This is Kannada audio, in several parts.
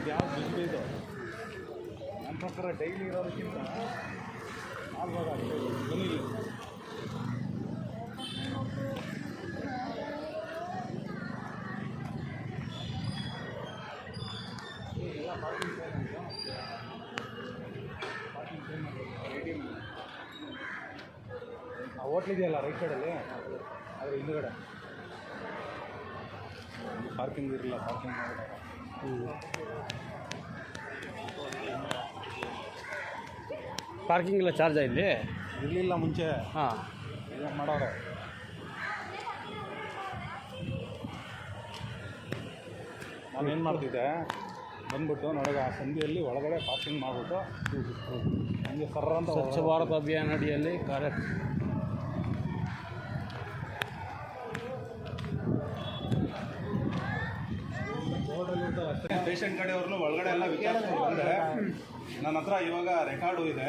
ಯಾವ ದುಡ್ಡು ಇದು ನನ್ನ ಪ್ರಕಾರ ಡೈಲಿ ಇರೋದಕ್ಕಿಂತ ಮಾಡ್ಬೋದಾಗ್ತದೆ ಬನ್ನಿ. ಎಲ್ಲ ಪಾರ್ಕಿಂಗ್ ಟೈಮ್ ಆ ಹೋಟ್ಲಿದೆಯಲ್ಲ ರೈಟ್ ಸೈಡಲ್ಲಿ ಆದರೆ ಹಿಂದುಗಡೆ ಪಾರ್ಕಿಂಗ್ ಇರಲಿಲ್ಲ. ಪಾರ್ಕಿಂಗ್ ಪಾರ್ಕಿಂಗ್ ಎಲ್ಲ ಚಾರ್ಜಾ ಇಲ್ಲಿ ಇರಲಿಲ್ಲ ಮುಂಚೆ. ಹಾಂ, ಈಗ ಮಾಡೋರೆ. ನಾನೇನು ಮಾಡ್ತಿದ್ದೆ ಬಂದ್ಬಿಟ್ಟು ನೋಡೋದು ಆ ಸಂಧಿಯಲ್ಲಿ ಒಳಗಡೆ ಪಾರ್ಕಿಂಗ್ ಮಾಡಿಬಿಟ್ಟು ಹಂಗೆ ಸರ್ರ ಅಂತ ಸ್ವಚ್ಛ ಭಾರತ್ ಅಭಿಯಾನ ಅಡಿಯಲ್ಲಿ ಪೇಷಂಟ್ ಕಡೆಯವ್ರನ್ನೂ ಒಳಗಡೆ ಎಲ್ಲ ವಿಚಾರಿಸ್ಕೊಂಡು ಬಂದೆ. ನನ್ನ ಹತ್ರ ಇವಾಗ ರೆಕಾರ್ಡು ಇದೆ,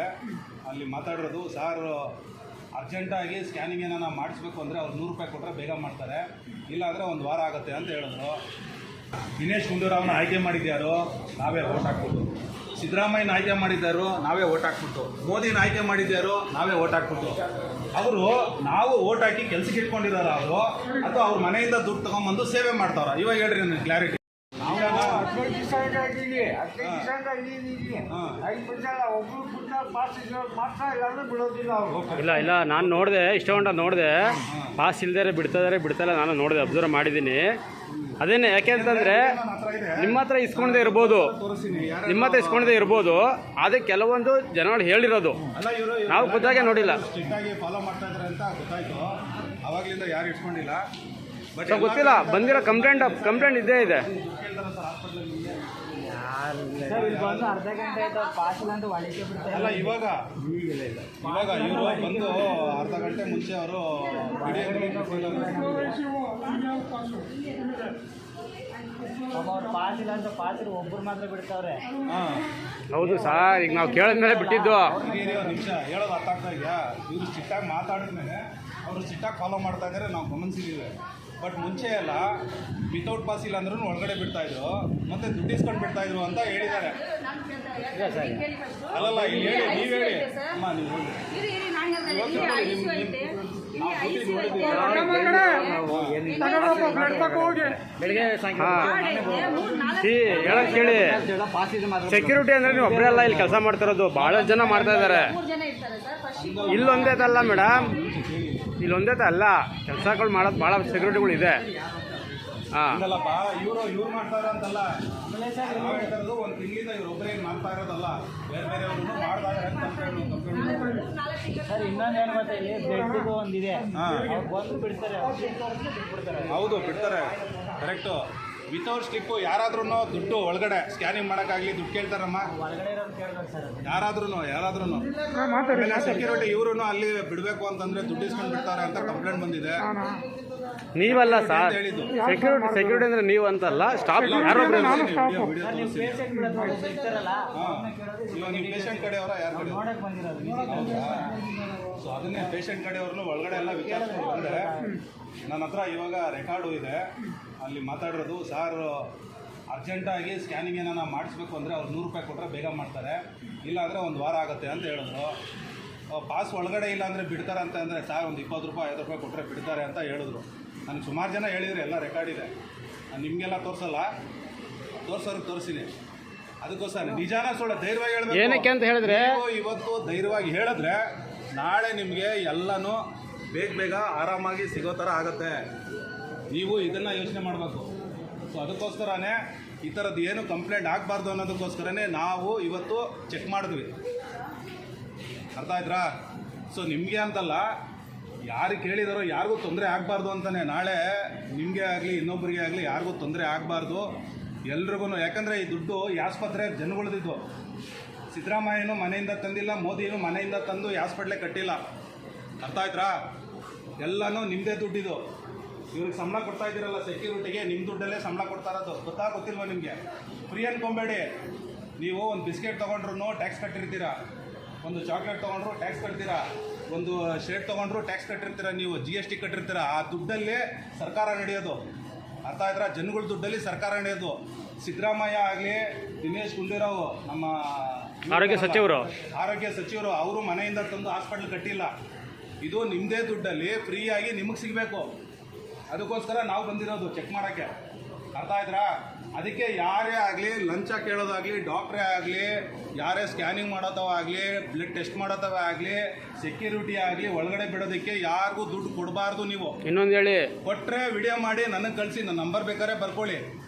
ಅಲ್ಲಿ ಮಾತಾಡಿರೋದು. ಸಾರ್ ಅರ್ಜೆಂಟಾಗಿ ಸ್ಕ್ಯಾನಿಂಗ್ ಏನಾರ ಮಾಡಿಸ್ಬೇಕು ಅಂದರೆ ಅವ್ರು 100 ರೂಪಾಯಿ ಕೊಟ್ಟರೆ ಬೇಗ ಮಾಡ್ತಾರೆ, ಇಲ್ಲಾಂದರೆ 1 ವಾರ ಆಗುತ್ತೆ ಅಂತ ಹೇಳಿದ್ರು. ದಿನೇಶ್ ಗುಂಡೂರಾವ್ನ ಆಯ್ಕೆ ಮಾಡಿದ್ಯಾರು? ನಾವೇ ಓಟ್ ಹಾಕ್ಬಿಟ್ಟು. ಸಿದ್ದರಾಮಯ್ಯನ ಆಯ್ಕೆ ಮಾಡಿದ್ದಾರು, ನಾವೇ ಓಟ್ ಹಾಕ್ಬಿಟ್ಟು. ಮೋದಿನ ಆಯ್ಕೆ ಮಾಡಿದ್ಯಾರು? ನಾವೇ ಓಟ್ ಹಾಕ್ಬಿಟ್ಟು. ಅವರು ನಾವು ಓಟ್ ಹಾಕಿ ಕೆಲ್ಸಕ್ಕೆ ಇಟ್ಕೊಂಡಿದಾರ ಅವರು, ಅಥವಾ ಅವ್ರ ಮನೆಯಿಂದ ದುಡ್ಡು ತೊಗೊಂಬಂದು ಸೇವೆ ಮಾಡ್ತಾವ್ರ? ಇವಾಗ ಹೇಳ್ರಿ ನನಗೆ ಕ್ಲಾರಿಟಿ. ಇಲ್ಲ ನಾನು ನೋಡಿದೆ, ಇಷ್ಟೊಂಡ ನೋಡಿದೆ. ಪಾಸ್ ಇಲ್ದೇ ಬಿಡ್ತಾಯಿಲ್ಲ, ನಾನು ನೋಡಿದೆ, ಅಬ್ಸರ್ವ್ ಮಾಡಿದ್ದೀನಿ. ಅದೇನೆ, ಯಾಕೆಂತಂದರೆ ನಿಮ್ಮ ಹತ್ರ ಇಸ್ಕೊಂಡೇ ಇರ್ಬೋದು, ಆದರೆ ಕೆಲವೊಂದು ಜನಗಳು ಹೇಳಿರೋದು ನಾವು ಖುದ್ದಾಗೆ ನೋಡಿಲ್ಲ. ಫಾಲೋ ಮಾಡ್ತಾ ಇದ್ದಾರೆ ಅಂತ ಗೊತ್ತಾಯ್ತು, ಅವಾಗಲಿಂದ ಯಾರು ಇಟ್ಕೊಂಡಿಲ್ಲ. ಸೊ ಗೊತ್ತಿಲ್ಲ, ಬಂದಿರೋ ಕಂಪ್ಲೇಂಟ್ ಇದ್ದೇ ಇದೆ. ಅರ್ಧ ಗಂಟೆ ಅಲ್ಲ, ಇವಾಗ ಇವರು ಬಂದು ಅರ್ಧ ಗಂಟೆ ಮುಂಚೆ ಅವರು ಪಾಸ್ ಇಲ್ಲ ಅಂತ ಪಾಸ್ ಒಬ್ಬರು ಮಾತ್ರ ಬಿಡ್ತಾವ್ರೆ. ಹೌದು ಸರ್, ಈಗ ನಾವು ಕೇಳಿದ್ಮೇಲೆ ಬಿಟ್ಟಿದ್ದು. ನಿಮಿಷ ಹೇಳೋದು ಅರ್ಥ ಆಗ್ತಾ ಇದೆಯಾ? ಇವರು ಸ್ಟ್ರಿಕ್ಟಾಗಿ ಮಾತಾಡಿದ್ಮೇಲೆ ಅವರು ಸ್ಟ್ರಿಕ್ಟಾಗಿ ಫಾಲೋ ಮಾಡ್ತಾ ಇದ್ದಾರೆ, ನಾವು ಗಮನಿಸಿದ್ದೀವಿ. ಬಟ್ ಮುಂಚೆ ಎಲ್ಲ ವಿತೌಟ್ ಪಾಸ್ ಇಲ್ಲ ಅಂದ್ರೂ ಒಳಗಡೆ ಬಿಡ್ತಾಯಿದ್ರು, ಮತ್ತೆ ದುಡ್ಡು ಇಸ್ಕೊಂಡು ಬಿಡ್ತಾಯಿದ್ರು ಅಂತ ಹೇಳಿದ್ದಾರೆ. ಅಲ್ಲಲ್ಲ, ಇಲ್ಲಿ ಹೇಳಿ, ನೀವು ಹೇಳಿ ಅಮ್ಮ, ನೀವು ಹೇಳಕ್ ಕೇಳಿ. ಸೆಕ್ಯೂರಿಟಿ ಅಂದ್ರೆ ನೀವು ಒಬ್ಬರೇ ಅಲ್ಲ ಇಲ್ಲಿ ಕೆಲಸ ಮಾಡ್ತಿರೋದು, ಬಹಳ ಜನ ಮಾಡ್ತಾ ಇದ್ದಾರೆ. ಇಲ್ಲೊಂದೇ ಅಲ್ಲ ಮೇಡಮ್, ಇಲ್ಲೊಂದೇ ಅಲ್ಲ, ಕೆಲಸಗಳು ಮಾಡೋದು ಭಾಳ ಸೆಕ್ಯೂರಿಟಿಗಳು ಇದೆ. ಹಂಗಲ್ಲಪ್ಪ, ಇವ್ರು ಮಾಡ್ತಾರ ಅಂತಲ್ಲ, ನಾವು ಹೇಳ್ತಾ ಇರೋದು ಒಂದು ತಿಂಗಳಿಂದ ಇವ್ರು ಒಬ್ಬರೇ ಮಾಡ್ತಾ ಇರೋದಲ್ಲ, ಬೇರೆ ಬೇರೆಯವ್ರು ಮಾಡ್ತಾ ಇದ್ದಾರೆ ಅಂತ ಸರ್. ಇನ್ನೊಂದೇನು ಗೊತ್ತಾ, ಇಲ್ಲಿ ಬ್ಲಡ್ ಒಂದಿದೆ, ಬಂದು ಬಿಡ್ತಾರೆ. ಹೌದು, ಬಿಡ್ತಾರೆ, ಕರೆಕ್ಟು. ವಿತೌಟ್ ಸ್ಲಿಪ್ಪು ಯಾರಾದ್ರೂ ದುಡ್ಡು ಒಳಗಡೆ ಸ್ಕ್ಯಾನಿಂಗ್ ಮಾಡೋಕ್ಕಾಗಲಿ ದುಡ್ಡು ಕೇಳ್ತಾರಮ್ಮ, ಯಾರಾದ್ರೂ ಸೆಕ್ಯೂರಿಟಿ ಇವರು ಅಲ್ಲಿ ಬಿಡಬೇಕು ಅಂತಂದ್ರೆ ದುಡ್ಡು ಇಸ್ಕೊಂಡು ಬಿಡ್ತಾರೆ ಅಂತ ಕಂಪ್ಲೇಂಟ್ ಬಂದಿದೆ. ನೀವಲ್ಲ ಸರ್ ಸೆಕ್ಯೂರಿಟಿ ಅಂದ್ರೆ ನೀವು ಅಂತಲ್ಲ, ಸ್ಟಾಫ್ ಯಾರೋ ಪೇಷಂಟ್ ಕಡೆಯವರ ಯಾರು ಕಡೆ? ಸೊ ಅದನ್ನೇ ಪೇಷಂಟ್ ಕಡೆಯವ್ರನ್ನೂ ಒಳಗಡೆ ಎಲ್ಲ ವಿಚಾರಿಸ್ಕೊಂಡು ಬಂದೆ. ನನ್ನ ಹತ್ರ ಇವಾಗ ರೆಕಾರ್ಡು ಇದೆ, ಅಲ್ಲಿ ಮಾತಾಡಿರೋದು. ಸಾರ್ ಅರ್ಜೆಂಟಾಗಿ ಸ್ಕ್ಯಾನಿಂಗ್ ಏನಾರ ಮಾಡಿಸ್ಬೇಕು ಅಂದರೆ ಅವ್ರು 100 ರೂಪಾಯಿ ಕೊಟ್ಟರೆ ಬೇಗ ಮಾಡ್ತಾರೆ, ಇಲ್ಲಾಂದರೆ 1 ವಾರ ಆಗುತ್ತೆ ಅಂತ ಹೇಳಿದ್ರು. ಪಾಸ್ ಒಳಗಡೆ ಇಲ್ಲ ಅಂದರೆ ಬಿಡ್ತಾರೆ ಅಂತ ಅಂದರೆ ಸಾರ್ ಒಂದು 20 ರೂಪಾಯಿ 50 ರೂಪಾಯಿ ಕೊಟ್ಟರೆ ಬಿಡ್ತಾರೆ ಅಂತ ಹೇಳಿದ್ರು. ನನಗೆ ಸುಮಾರು ಜನ ಹೇಳಿದ್ರು, ಎಲ್ಲ ರೆಕಾರ್ಡ್ ಇದೆ. ನಾನು ನಿಮಗೆಲ್ಲ ತೋರಿಸಲ್ಲ, ತೋರಿಸೋರಿಗೆ ತೋರಿಸಿನಿ. ಅದಕ್ಕೋಸ್ಕರ ನಿಜಾನ ಸುಳ್ಳು ಧೈರ್ಯವಾಗಿ ಹೇಳಬೇಕು. ಏನಕ್ಕೆ ಅಂತ ಹೇಳಿದ್ರೆ, ಇವತ್ತು ಧೈರ್ಯವಾಗಿ ಹೇಳಿದ್ರೆ ನಾಳೆ ನಿಮಗೆ ಎಲ್ಲನೂ ಬೇಗ ಆರಾಮಾಗಿ ಸಿಗೋ ಥರ ಆಗುತ್ತೆ. ನೀವು ಇದನ್ನು ಯೋಚನೆ ಮಾಡಬೇಕು. ಸೊ ಅದಕ್ಕೋಸ್ಕರನೇ ಈ ಥರದ್ದು ಏನು ಕಂಪ್ಲೇಂಟ್ ಆಗಬಾರ್ದು ಅನ್ನೋದಕ್ಕೋಸ್ಕರನೇ ನಾವು ಇವತ್ತು ಚೆಕ್ ಮಾಡಿದ್ವಿ. ಅರ್ಥ ಆಯ್ತಾ? ಸೊ ನಿಮಗೆ ಅಂತಲ್ಲ, ಯಾರು ಕೇಳಿದಾರೋ ಯಾರಿಗೂ ತೊಂದರೆ ಆಗಬಾರ್ದು ಅಂತಲೇ. ನಾಳೆ ನಿಮಗೆ ಆಗಲಿ ಇನ್ನೊಬ್ಬರಿಗೆ ಆಗಲಿ ಯಾರಿಗೂ ತೊಂದರೆ ಆಗಬಾರ್ದು ಎಲ್ರಿಗೂ. ಯಾಕಂದರೆ ಈ ದುಡ್ಡು ಈ ಆಸ್ಪತ್ರೆ ಜನಗಳದಿದ್ದು. ಸಿದ್ದರಾಮಯ್ಯನೂ ಮನೆಯಿಂದ ತಂದಿಲ್ಲ, ಮೋದಿನೂ ಮನೆಯಿಂದ ತಂದು ಈ ಹಾಸ್ಪಿಟ್ಲೆ ಕಟ್ಟಿಲ್ಲ. ಅರ್ಥ ಆಯ್ತಾ? ಎಲ್ಲನೂ ನಿಮ್ಮದೇ ದುಡ್ಡಿದು. ಇವ್ರಿಗೆ ಸಂಬಳ ಕೊಡ್ತಾ ಇದ್ದೀರಲ್ಲ ಸೆಕ್ಯೂರಿಟಿಗೆ, ನಿಮ್ಮ ದುಡ್ಡಲ್ಲೇ ಸಂಬಳ ಕೊಡ್ತಾ ಇರೋದು. ಗೊತ್ತಿಲ್ವ ನಿಮಗೆ? ಫ್ರೀ ಅನ್ಕೊಬೇಡಿ. ನೀವು ಒಂದು ಬಿಸ್ಕೆಟ್ ತೊಗೊಂಡ್ರು ಟ್ಯಾಕ್ಸ್ ಕಟ್ಟಿರ್ತೀರಾ, ಒಂದು ಚಾಕ್ಲೇಟ್ ತೊಗೊಂಡ್ರು ಟ್ಯಾಕ್ಸ್ ಕಟ್ತೀರಾ, ಒಂದು ಶರ್ಟ್ ತೊಗೊಂಡ್ರು ಟ್ಯಾಕ್ಸ್ ಕಟ್ಟಿರ್ತೀರಾ, ನೀವು GST ಕಟ್ಟಿರ್ತೀರಾ. ಆ ದುಡ್ಡಲ್ಲಿ ಸರ್ಕಾರ ನಡೆಯೋದು. ಅರ್ಥ ಆಯ್ತಾ? ಜನಗಳ ದುಡ್ಡಲ್ಲಿ ಸರ್ಕಾರ ನಡೆಯೋದು. ಸಿದ್ದರಾಮಯ್ಯ ಆಗಲಿ, ದಿನೇಶ್ ಗುಂಡೂರಾವ್ ನಮ್ಮ ಆರೋಗ್ಯ ಸಚಿವರು ಅವರು ಮನೆಯಿಂದ ತಂದು ಹಾಸ್ಪಿಟ್ಲ್ ಕಟ್ಟಿಲ್ಲ. ಇದು ನಿಮ್ಮದೇ ದುಡ್ಡಲ್ಲಿ ಫ್ರೀಯಾಗಿ ನಿಮಗೆ ಸಿಗಬೇಕು. ಅದಕ್ಕೋಸ್ಕರ ನಾವು ಬಂದಿರೋದು ಚೆಕ್ ಮಾಡೋಕ್ಕೆ. ಅರ್ಥ ಆಯ್ತಾ? ಅದಕ್ಕೆ ಯಾರೇ ಆಗಲಿ ಲಂಚ ಕೇಳೋದಾಗಲಿ, ಡಾಕ್ಟ್ರೇ ಆಗಲಿ, ಯಾರೇ ಸ್ಕ್ಯಾನಿಂಗ್ ಮಾಡೋದವ ಆಗಲಿ, ಬ್ಲಡ್ ಟೆಸ್ಟ್ ಮಾಡೋದವ ಆಗಲಿ, ಸೆಕ್ಯೂರಿಟಿ ಆಗಲಿ, ಒಳಗಡೆ ಬಿಡೋದಕ್ಕೆ ಯಾರಿಗೂ ದುಡ್ಡು ಕೊಡಬಾರ್ದು. ನೀವು ಇನ್ನೊಂದು ಹೇಳಿ, ಕೊಟ್ಟರೆ ವಿಡಿಯೋ ಮಾಡಿ ನನಗೆ ಕಳಿಸಿ, ನನ್ನ ನಂಬರ್ ಬೇಕಾದ್ರೆ ಬರ್ಕೊಳ್ಳಿ.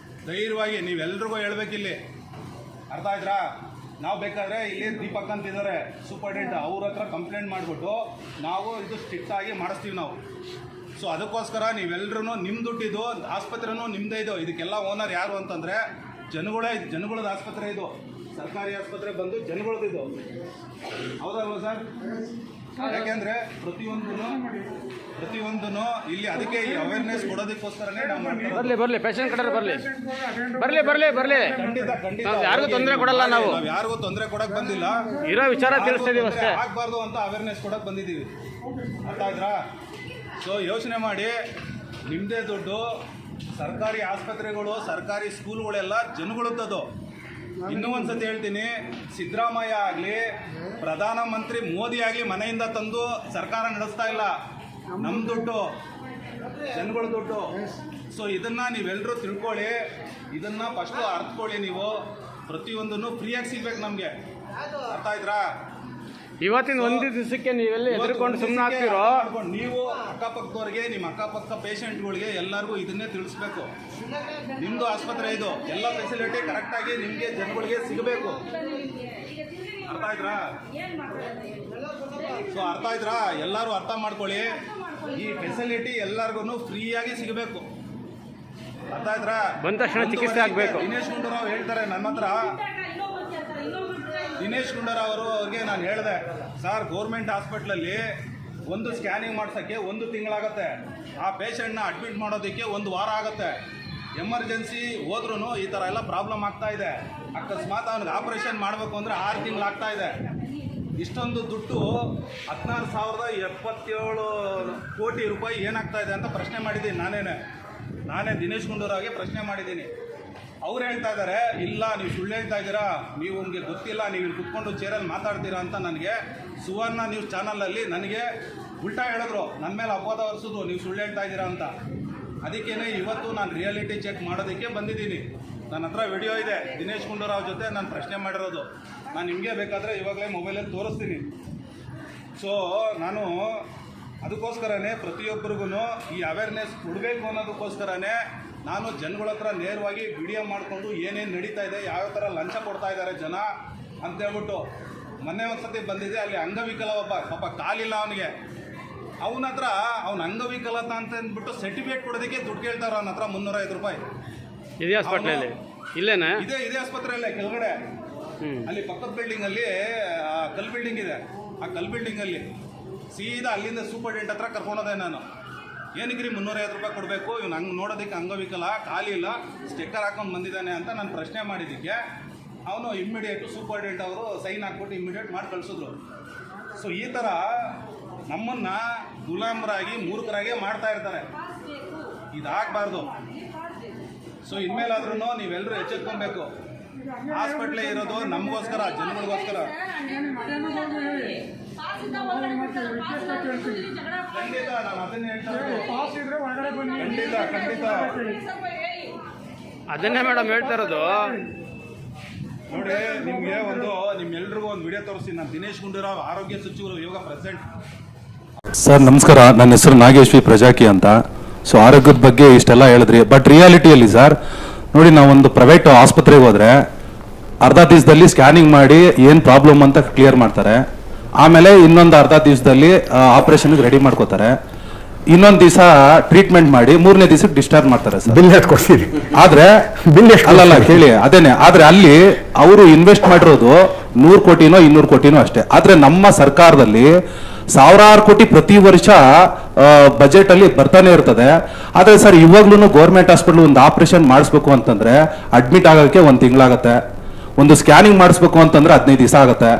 ಧೈರ್ಯವಾಗಿ ನೀವೆಲ್ರಿಗೂ ಹೇಳ್ಬೇಕಿಲ್ಲಿ. ಅರ್ಥ ಆಯ್ತಾ? ನಾವು ಬೇಕಾದರೆ ಇಲ್ಲಿ ದೀಪಕ್ ಅಂತ ಇದ್ದಾರೆ ಸೂಪರ್ಡೆಂಟ್, ಅವ್ರ ಹತ್ರ ಕಂಪ್ಲೇಂಟ್ ಮಾಡಿಬಿಟ್ಟು ನಾವು ಇದು ಸ್ಟ್ರಿಕ್ಟಾಗಿ ಮಾಡಿಸ್ತೀವಿ ನಾವು. ಸೊ ಅದಕ್ಕೋಸ್ಕರ ನೀವೆಲ್ಲರೂ ನಿಮ್ಮ ದುಡ್ಡಿದು, ಆಸ್ಪತ್ರೆನೂ ನಿಮ್ಮದೇ ಇದು. ಇದಕ್ಕೆಲ್ಲ ಓನರ್ ಯಾರು ಅಂತಂದರೆ ಜನಗಳದ ಆಸ್ಪತ್ರೆ ಇದು. ಸರ್ಕಾರಿ ಆಸ್ಪತ್ರೆ ಬಂದು ಜನಗಳದ್ದು. ಹೌದಲ್ವ ಸರ್? ಯಾಕೆಂದರೆ ಪ್ರತಿಯೊಂದೂ ಇಲ್ಲಿ ಅದಕ್ಕೆ ಈ ಅವೇರ್ನೆಸ್ ಕೊಡೋದಕ್ಕೋಸ್ಕರನೇ ನಾವು ಮಾಡ್ತೀವಿ. ಬರ್ಲಿ ಪೇಷಂಟ್ ಕಡೆ ಬರ್ಲಿ. ಖಂಡಿತ ಯಾರಿಗೂ ತೊಂದರೆ ಕೊಡಲ್ಲ. ನಾವು ಯಾರಿಗೂ ತೊಂದರೆ ಕೊಡಕ್ ಬಂದಿಲ್ಲ, ಇರೋ ವಿಚಾರ ತಿಳಿಸ್ತಿದೀವಿ ಅಷ್ಟೇ. ಆಗ್ಬಾರ್ದು ಅಂತ ಅವೇರ್ನೆಸ್ ಕೊಡಕ್ ಬಂದಿದ್ದೀವಿ. ಅರ್ಥ ಆಯ್ತಾ? ಸೊ ಯೋಚನೆ ಮಾಡಿ, ನಿಮ್ಮದೇ ದುಡ್ಡು. ಸರ್ಕಾರಿ ಆಸ್ಪತ್ರೆಗಳು, ಸರ್ಕಾರಿ ಸ್ಕೂಲ್ಗಳೆಲ್ಲ ಜನಗಳದ್ದು. ಇನ್ನೂ ಒಂದ್ಸತಿ ಹೇಳ್ತೀನಿ, ಸಿದ್ದರಾಮಯ್ಯ ಆಗಲಿ, ಪ್ರಧಾನಮಂತ್ರಿ ಮೋದಿ ಆಗಲಿ ಮನೆಯಿಂದ ತಂದು ಸರ್ಕಾರ ನಡೆಸ್ತಾ ಇಲ್ಲ. ನಮ್ಮ ದುಡ್ಡು, ಜನಗಳ ದುಡ್ಡು. ಸೊ ಇದನ್ನು ನೀವೆಲ್ಲರೂ ತಿಳ್ಕೊಳ್ಳಿ, ಇದನ್ನು ಫಸ್ಟು ಅರ್ಥಕೊಳ್ಳಿ. ನೀವು ಪ್ರತಿಯೊಂದನ್ನು ಫ್ರೀಯಾಗಿ ಸಿಗ್ಬೇಕು ನಮಗೆ. ಅರ್ಥ ಆಯ್ತಾ? ಇವತ್ತಿನ ಒಂದು ದಿವಸಕ್ಕೆ ನೀವೆಲ್ಲ ಎದುರ್ಕೊಂಡು ಸುಮ್ಮನೆ ಆಗ್ತಿರೋ? ನೀವು ಅಕ್ಕಪಕ್ಕದವ್ರಿಗೆ, ನಿಮ್ಮ ಅಕ್ಕಪಕ್ಕ ಪೇಷಂಟ್ಗಳಿಗೆ ಎಲ್ಲರಿಗೂ ಇದನ್ನೇ ತಿಳಿಸ್ಬೇಕು. ನಿಮ್ಮದು ಆಸ್ಪತ್ರೆ ಇದು, ಎಲ್ಲ ಫೆಸಿಲಿಟಿ ಕರೆಕ್ಟಾಗಿ ನಿಮಗೆ ಜನಗಳಿಗೆ ಸಿಗಬೇಕು. ಅರ್ಥ ಆಯ್ತಾ? ಸೊ ಅರ್ಥ ಆಯ್ತಾ? ಎಲ್ಲರೂ ಅರ್ಥ ಮಾಡ್ಕೊಳ್ಳಿ, ಈ ಫೆಸಿಲಿಟಿ ಎಲ್ಲರಿಗೂ ಫ್ರೀಯಾಗಿ ಸಿಗಬೇಕು. ಅರ್ಥ ಆಯ್ತಾ? ಬಂದ ತಕ್ಷಣ ಚಿಕಿತ್ಸೆ ಆಗಬೇಕು. ದಿನೇಶ್ ಗುಂಡೂರಾವ್ ಹೇಳ್ತಾರೆ ನನ್ನ ಹತ್ರ. ದಿನೇಶ್ ಗುಂಡೂರಾವ್ ಅವ್ರಿಗೆ ನಾನು ಹೇಳಿದೆ, ಸರ್ ಗೌರ್ಮೆಂಟ್ ಹಾಸ್ಪಿಟ್ಲಲ್ಲಿ ಒಂದು ಸ್ಕ್ಯಾನಿಂಗ್ ಮಾಡ್ಸೋಕ್ಕೆ 1 ತಿಂಗಳಾಗುತ್ತೆ. ಆ ಪೇಷಂಟ್ನ ಅಡ್ಮಿಟ್ ಮಾಡೋದಕ್ಕೆ 1 ವಾರ ಆಗುತ್ತೆ. ಎಮರ್ಜೆನ್ಸಿ ಹೋದ್ರೂ ಈ ಥರ ಎಲ್ಲ ಪ್ರಾಬ್ಲಮ್ ಆಗ್ತಾ ಇದೆ. ಅಕಸ್ಮಾತ್ ಅವ್ನಿಗೆ ಆಪ್ರೇಷನ್ ಮಾಡಬೇಕು ಅಂದರೆ 6 ತಿಂಗಳಾಗ್ತಾ ಇದೆ. ಇಷ್ಟೊಂದು ದುಡ್ಡು 16,077 ಕೋಟಿ ರೂಪಾಯಿ ಏನಾಗ್ತಾ ಇದೆ ಅಂತ ಪ್ರಶ್ನೆ ಮಾಡಿದ್ದೀನಿ. ನಾನೇ ದಿನೇಶ್ ಗುಂಡೂರಾವ್ಗೆ ಪ್ರಶ್ನೆ ಮಾಡಿದ್ದೀನಿ. ಅವ್ರು ಹೇಳ್ತಾ ಇದ್ದಾರೆ, ಇಲ್ಲ ನೀವು ಸುಳ್ಳು ಹೇಳ್ತಾ ಇದ್ದೀರಾ, ನೀವು ನಿಮಗೆ ಗೊತ್ತಿಲ್ಲ, ನೀವು ಇಲ್ಲಿ ಕುತ್ಕೊಂಡು ಚೇರಲ್ಲಿ ಮಾತಾಡ್ತೀರಾ ಅಂತ ನನಗೆ ಸುವರ್ಣ ನ್ಯೂಸ್ ಚಾನಲಲ್ಲಿ ನನಗೆ ಉಲ್ಟಾ ಹೇಳಿದ್ರು. ನನ್ನ ಮೇಲೆ ಅಪವಾದ ಹೊರಿಸಿದ್ರು, ನೀವು ಸುಳ್ಳು ಹೇಳ್ತಾ ಇದ್ದೀರಾ ಅಂತ. ಅದಕ್ಕೇ ಇವತ್ತು ನಾನು ರಿಯಾಲಿಟಿ ಚೆಕ್ ಮಾಡೋದಕ್ಕೆ ಬಂದಿದ್ದೀನಿ. ನನ್ನ ಹತ್ರ ವಿಡಿಯೋ ಇದೆ, ದಿನೇಶ್ ಗುಂಡೂರಾವ್ ಜೊತೆ ನಾನು ಪ್ರಶ್ನೆ ಮಾಡಿರೋದು. ನಾನು ನಿಮಗೆ ಬೇಕಾದರೆ ಇವಾಗಲೇ ಮೊಬೈಲಲ್ಲಿ ತೋರಿಸ್ತೀನಿ. ಸೊ ನಾನು ಅದಕ್ಕೋಸ್ಕರನೇ ಪ್ರತಿಯೊಬ್ಬರಿಗೂ ಈ ಅವೇರ್ನೆಸ್ ಕೊಡಬೇಕು ಅನ್ನೋದಕ್ಕೋಸ್ಕರನೇ ನಾನು ಜನಗಳ ಹತ್ರ ನೇರವಾಗಿ ವಿಡಿಯೋ ಮಾಡಿಕೊಂಡು ಏನೇನು ನಡೀತಾ ಇದೆ, ಯಾವ ಥರ ಲಂಚ ಕೊಡ್ತಾ ಇದ್ದಾರೆ ಜನ ಅಂತೇಳ್ಬಿಟ್ಟು. ಮೊನ್ನೆ ಒಂದು ಸತಿ ಬಂದಿದೆ, ಅಲ್ಲಿ ಅಂಗವಿಕಲ ಒಬ್ಬ ಪಾಪ ಕಾಲಿಲ್ಲ ಅವನಿಗೆ. ಅವನ ಹತ್ರ ಅವ್ನ ಅಂಗವಿಕಲತ ಅಂತ ಅಂದ್ಬಿಟ್ಟು ಸರ್ಟಿಫಿಕೇಟ್ ಕೊಡೋದಕ್ಕೆ ದುಡ್ಡು ಕೇಳ್ತಾರೆ ಅವನ ಹತ್ರ 350 ರೂಪಾಯಿ. ಇದೇ ಹಾಸ್ಪಿಟ್ಲಲ್ಲಿ? ಇಲ್ಲೇನಾ? ಇದೇ ಆಸ್ಪತ್ರೆಯಲ್ಲೇ ಕೆಳಗಡೆ ಅಲ್ಲಿ ಪಕ್ಕದ ಬಿಲ್ಡಿಂಗಲ್ಲಿ ಕಲ್ ಬಿಲ್ಡಿಂಗ್ ಇದೆ. ಆ ಕಲ್ ಬಿಲ್ಡಿಂಗಲ್ಲಿ ಸೀದಾ ಅಲ್ಲಿಂದ ಸೂಪರ್ಡೆಂಟ್ ಹತ್ರ ಕರ್ಕೊಂಡೋದೆ ನಾನು. ಏನಕ್ಕೆ 350 ರೂಪಾಯಿ ಕೊಡಬೇಕು, ಇವ್ನು ಹಂಗೆ ನೋಡೋದಕ್ಕೆ ಅಂಗವಿಕಲ, ಖಾಲಿ ಇಲ್ಲ, ಸ್ಟಿಕ್ಕರ್ ಹಾಕೊಂಡು ಬಂದಿದ್ದಾನೆ ಅಂತ ನಾನು ಪ್ರಶ್ನೆ ಮಾಡಿದ್ದಕ್ಕೆ ಅವನು ಇಮ್ಮಿಡಿಯೇಟು ಸೂಪರ್ಡೆಂಟ್ ಅವರು ಸೈನ್ ಹಾಕ್ಬಿಟ್ಟು ಇಮ್ಮಿಡಿಯೇಟ್ ಮಾಡಿ ಕಳಿಸಿದ್ರು. ಸೊ ಈ ಥರ ನಮ್ಮನ್ನು ಗುಲಾಮರಾಗಿ ಮೂರ್ಖರಾಗೆ ಮಾಡ್ತಾ ಇರ್ತಾರೆ. ಇದಾಗಬಾರ್ದು. ಸೊ ಇನ್ಮೇಲಾದ್ರೂ ನೀವೆಲ್ಲರೂ ಎಚ್ಚೆತ್ಕೊಬೇಕು. ಹಾಸ್ಪಿಟ್ಲೇ ಇರೋದು ನಮಗೋಸ್ಕರ, ಜನಗಳಿಗೋಸ್ಕರ. ಖಂಡಿತ ನಾನು ಅದನ್ನೇ ಹೇಳ್ತಾ ಇರೋದು. ಖಂಡಿತ ಅದನ್ನೇ ಮೇಡಮ್ ಹೇಳ್ತಾ ಇರೋದು. ನೋಡಿ, ನಿಮಗೆ ನಿಮ್ಮೆಲ್ರಿಗೂ ಒಂದು ವಿಡಿಯೋ ತೋರಿಸ್ತೀನಿ. ನಾನು ದಿನೇಶ್ ಗುಂಡೂರಾವ್, ಆರೋಗ್ಯ ಸಚಿವರು, ಇವಾಗ ಪ್ರೆಸೆಂಟ್. ಸರ್ ನಮಸ್ಕಾರ, ನನ್ನ ಹೆಸರು ನಾಗೇಶ್ ವಿ ಪ್ರಜಾಕಿ ಅಂತ. ಸೊ ಆರೋಗ್ಯದ ಬಗ್ಗೆ ಇಷ್ಟೆಲ್ಲ ಹೇಳಿದ್ರಿ, ಬಟ್ ರಿಯಾಲಿಟಿಯಲ್ಲಿ ಸರ್ ನೋಡಿ, ನಾವೊಂದು ಪ್ರೈವೇಟ್ ಆಸ್ಪತ್ರೆಗೆ ಹೋದರೆ ಅರ್ಧ ದಿವಸದಲ್ಲಿ ಸ್ಕ್ಯಾನಿಂಗ್ ಮಾಡಿ ಏನು ಪ್ರಾಬ್ಲಮ್ ಅಂತ ಕ್ಲಿಯರ್ ಮಾಡ್ತಾರೆ. ಆಮೇಲೆ ಇನ್ನೊಂದು ಅರ್ಧ ದಿವಸದಲ್ಲಿ ಆಪರೇಷನ್ಗೆ ರೆಡಿ ಮಾಡ್ಕೋತಾರೆ. ಇನ್ನೊಂದು ದಿವಸ ಟ್ರೀಟ್ಮೆಂಟ್ ಮಾಡಿ 3ನೇ ದಿವಸಕ್ಕೆ ಡಿಸ್ಚಾರ್ಜ್ ಮಾಡ್ತಾರೆ ಸರ್. ಬಿಲ್ ಎಷ್ಟು ಕೊಡ್ತೀರಿ? ಆದ್ರೆ ಅಲ್ಲಲ್ಲ ಕೇಳಿ, ಅದೇನೆ. ಆದ್ರೆ ಅಲ್ಲಿ ಅವರು ಇನ್ವೆಸ್ಟ್ ಮಾಡಿರೋದು 100 ಕೋಟಿನೋ 200 ಕೋಟಿನೋ ಅಷ್ಟೇ. ಆದ್ರೆ ನಮ್ಮ ಸರ್ಕಾರದಲ್ಲಿ ಸಾವಿರಾರು ಕೋಟಿ ಪ್ರತಿ ವರ್ಷ ಬಜೆಟ್ ಅಲ್ಲಿ ಬರ್ತಾನೆ ಇರ್ತದೆ. ಆದ್ರೆ ಸರ್ ಇವಾಗ್ಲೂ ಗೌರ್ಮೆಂಟ್ ಹಾಸ್ಪಿಟಲ್ ಒಂದು ಆಪರೇಷನ್ ಮಾಡಿಸ್ಬೇಕು ಅಂತಂದ್ರೆ ಅಡ್ಮಿಟ್ ಆಗೋಕ್ಕೆ 1 ತಿಂಗಳಾಗತ್ತೆ. ಒಂದು ಸ್ಕ್ಯಾನಿಂಗ್ ಮಾಡಿಸ್ಬೇಕು ಅಂತಂದ್ರೆ 15 ದಿವಸ ಆಗುತ್ತೆ.